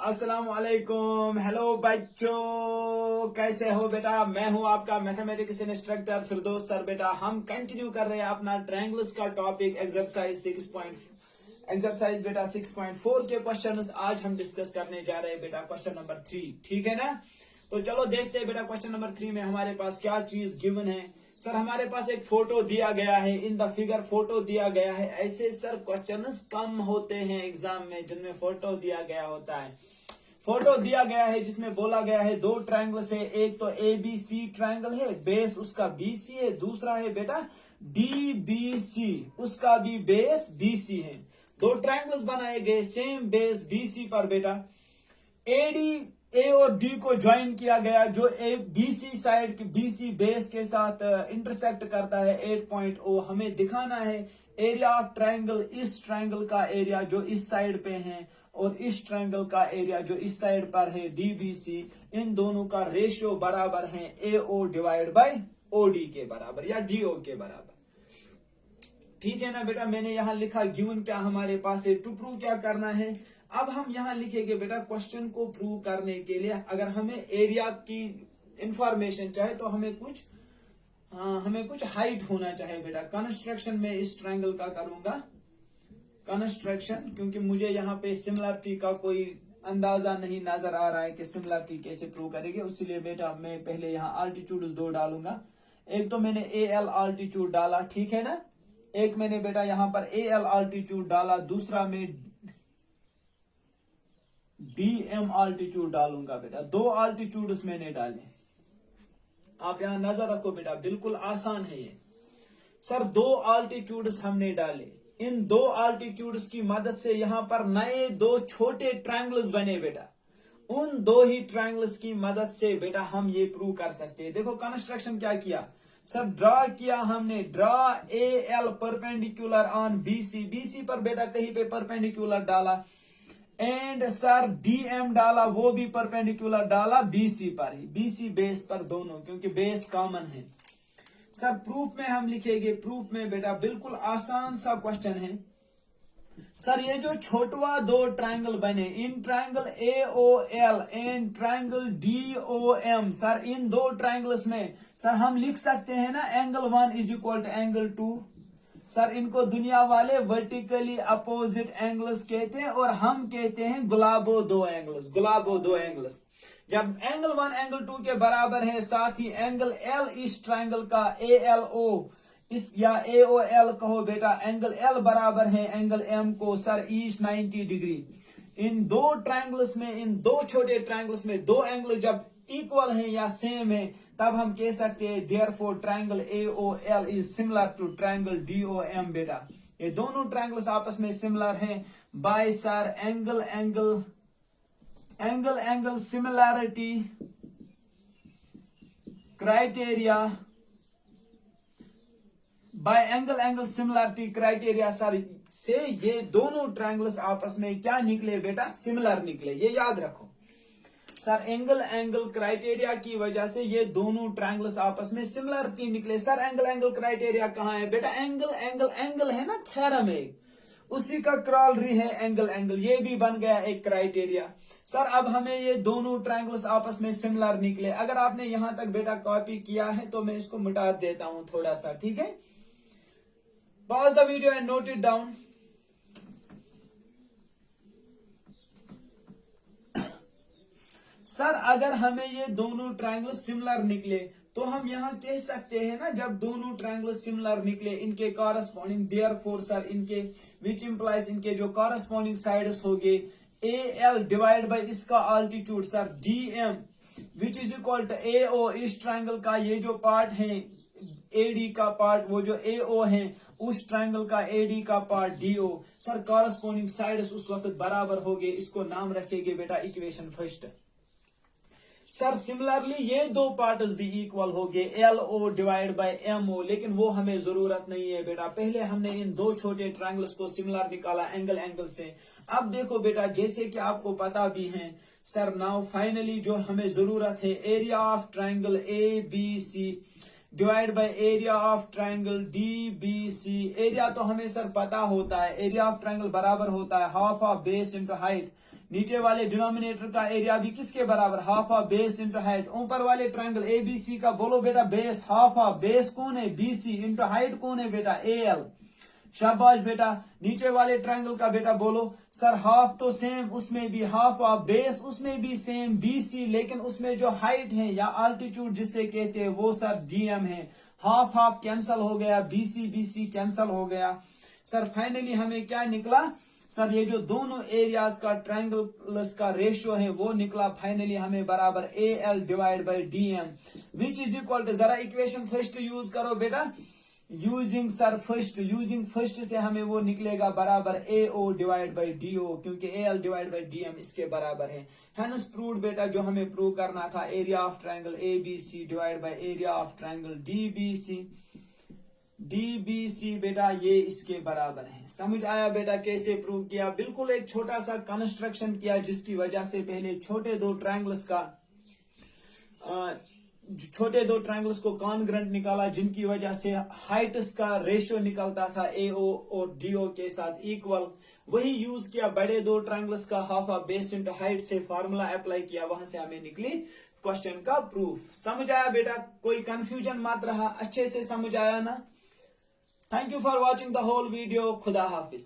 अस्सलाम वालेकुम। हेलो बच्चों, कैसे हो बेटा? मैं हूं आपका मैथमेटिक्स इंस्ट्रक्टर फिरदौस सर। बेटा हम कंटिन्यू कर रहे हैं अपना ट्रायंगल्स का टॉपिक एक्सरसाइज बेटा 6.4 के क्वेश्चन आज हम डिस्कस करने जा रहे हैं बेटा। क्वेश्चन नंबर 3, ठीक है ना? तो चलो देखते हैं बेटा क्वेश्चन नंबर 3 में हमारे पास क्या चीज गिवन है। सर हमारे पास एक फोटो दिया गया है, इन द फिगर फोटो दिया गया है। ऐसे सर क्वेश्चंस कम होते हैं एग्जाम में जिनमें फोटो दिया गया होता है। फोटो दिया गया है जिसमें बोला गया है दो ट्रायंगल है, एक तो ABC ट्रायंगल है, बेस उसका BC है, दूसरा है बेटा DBC, उसका भी बेस BC है। दो ट्रायंगल्स बनाए गए सेम बेस BC पर बेटा। A और D को ज्वाइन किया गया, जो BC साइड के BC बेस के साथ इंटरसेक्ट करता है 8.0। हमें दिखाना है एरिया ऑफ ट्रायंगल, इस ट्रायंगल का एरिया जो इस साइड पे है और इस ट्रायंगल का एरिया जो इस साइड पर है DBC, इन दोनों का रेशियो बराबर है AO डिवाइड बाय OD के बराबर या DO के बराबर। ठीक है ना बेटा? मैंने यहां लिखा गिवन क्या हमारे पास है, टू प्रूव क्या करना है। अब हम यहां लिखेंगे बेटा क्वेश्चन को प्रूव करने के लिए अगर हमें एरिया की इंफॉर्मेशन चाहे तो हमें कुछ हाइट होना चाहिए बेटा। कंस्ट्रक्शन में इस ट्रायंगल का करूंगा कंस्ट्रक्शन, क्योंकि मुझे यहाँ पे सिमिलरिटी का कोई अंदाजा नहीं नजर आ रहा है कि सिमिलरिटी कैसे प्रूव करेंगे। इसलिए बेटा मैं पहले यहाँ आल्टीट्यूड 2 डालूंगा। एक तो मैंने AL आल्टीट्यूड डाला, ठीक है ना? एक मैंने बेटा यहां पर AL आल्टीट्यूड डाला, दूसरा में DM आल्टीट्यूड डालूंगा बेटा। दो आल्टीट्यूड्स मैंने डाले। आप यहां नजर रखो बेटा, बिल्कुल आसान है ये। सर दो आल्टीट्यूड्स हमने डाले, इन दो आल्टीट्यूड्स की मदद से यहां पर नए दो छोटे ट्रायंगल्स बने बेटा। उन दो ही ट्रायंगल्स की मदद से बेटा हम ये प्रूव कर सकते हैं। देखो कंस्ट्रक्शन क्या किया सर, ड्रॉ किया हमने, draw AL perpendicular on BC पर बेटा कहीं पे परपेंडिकुलर डाला, एंड सर DM डाला, वो भी परपेंडिकुलर डाला BC पर ही, BC बेस पर दोनों, क्योंकि बेस कॉमन है। सर प्रूफ में हम लिखेंगे, प्रूफ में बेटा बिल्कुल आसान सा क्वेश्चन है। सर ये जो छोटवा दो ट्रायंगल बने, इन triangle AOL and triangle DOM, sir इन दो ट्रायंगल्स में सर हम लिख सकते हैं ना angle 1 is equal to angle 2। Sir इनको दुनिया वाले वर्टिकली अपोजिट एंगल्स कहते हैं और हम कहते हैं गुलाबो दो एंगल्स। जब एंगल 1 एंगल 2 के बराबर है, साथ ही एंगल L इस ट्रायंगल का ALO इस या AOL कहो बेटा, एंगल L बराबर है एंगल M को सर ईस्ट 90 डिग्री। इन दो ट्रायंगल्स में, इन दो छोटे ट्रायंगल्स में दो एंगल जब इक्वल हैं या सेम है, तब हम कह सकते हैं therefore triangle AOL is similar to triangle DOM बेटा। ये दोनों ट्रायंगल्स आपस में सिमिलर हैं by sir angle similarity criteria, by angle similarity criteria sir से ये दोनों ट्रायंगल्स आपस में क्या निकले बेटा? सिमिलर निकले। ये याद रखो सर, एंगल क्राइटेरिया की वजह से ये दोनों ट्रायंगल्स आपस में सिमिलरिटी निकले। सर एंगल क्राइटेरिया कहाँ है बेटा? एंगल है ना, थ्योरम है, उसी का क्रॉलरी है एंगल, ये भी बन गया एक क्राइटेरिया। सर अब हमें ये दोनों ट्रायंगल्स आपस में सिमिलर निकले। अगर आपने यहां तक बेटा कॉपी किया है तो मैं इसको मिटा देता हूं थोड़ा सा, ठीक है? Pause the video and note it down. Sir अगर हमें ये दोनों ट्रायंगल सिमिलर निकले तो हम यहाँ कह सकते हैं ना, जब दोनों ट्रायंगल सिमिलर निकले इनके कॉरस्पॉन्डिंग देयरफॉर सर इनके विच इंप्लाइज इनके जो कॉरस्पॉन्डिंग साइड्स होंगे AL डिवाइड बाय इसका altitude sir DM which is equal to AO, इस ट्रायंगल का ये जो पार्ट है AD का पार्ट, वो जो AO है उस ट्रायंगल का AD का part DO। Sir corresponding sides उस वक्त बराबर हो गए, इसको नाम रखेंगे बेटा इक्वेशन फर्स्ट। सर सिमिलरली ये दो पार्ट्स भी इक्वल हो गए LO डिवाइड बाय MO, लेकिन वो हमें जरूरत नहीं है बेटा। पहले हमने इन दो छोटे ट्रायंगल्स को सिमिलर निकाला एंगल से। अब देखो बेटा, जैसे कि आपको पता भी है सर, नाउ फाइनली जो हमें जरूरत है area of triangle ABC divide by area of triangle DBC। Area तो हमें सर पता होता है, एरिया ऑफ ट्रायंगल बराबर होता है half of base into height. नीचे वाले डिनोमिनेटर का एरिया भी किसके बराबर, half of base into height. ऊपर वाले ट्रायंगल एबीसी का बोलो बेटा बेस, हाफ ऑफ बेस कौन है, बीसी, इंटू हाइट कौन है बेटा, एएल। शाबाश बेटा। नीचे वाले ट्रायंगल का बेटा बोलो सर हाफ तो सेम, उसमें भी हाफ ऑफ बेस, उसमें भी सेम बीसी, लेकिन उसमें जो हाइट है या अल्टीट्यूड जिससे कहते हैं वो सर डीएम है। हाफ हाफ कैंसल हो गया, बीसी बीसी कैंसल हो गया। सर फाइनली हमें क्या निकला, सर ये जो दोनों एरियाज का ट्रायंगल्स का रेशियो है वो निकला फाइनली हमें बराबर AL divide by DM, which is equal to, जरा इक्वेशन फर्स्ट यूज करो बेटा, यूजिंग फर्स्ट से हमें वो निकलेगा बराबर एओ डिवाइड बाई डीओ, क्योंकि एएल डिवाइड बाई डीएम इसके बराबर है। हेंस प्रूव्ड बेटा, जो हमें प्रूव करना था, area of triangle ABC divide by area of triangle DBC बेटा ये इसके बराबर है। समझ आया बेटा कैसे प्रूव किया, बिल्कुल एक छोटा सा कंस्ट्रक्शन किया जिसकी वजह से पहले छोटे दो ट्रायंगल्स को कॉन्ग्रुएंट निकाला, जिनकी वजह से हाइट्स का रेशियो निकलता था एओ और डीओ के साथ इक्वल। वही यूज किया बड़े दो ट्रायंगल्स का half of base into height से फार्मूला अप्लाई किया, वहां से हमें निकली क्वेश्चन का प्रूफ। समझ आया बेटा, कोई कंफ्यूजन मत रहा, अच्छे से समझ आया ना। Thank you for watching the whole video. खुदा हाफिज।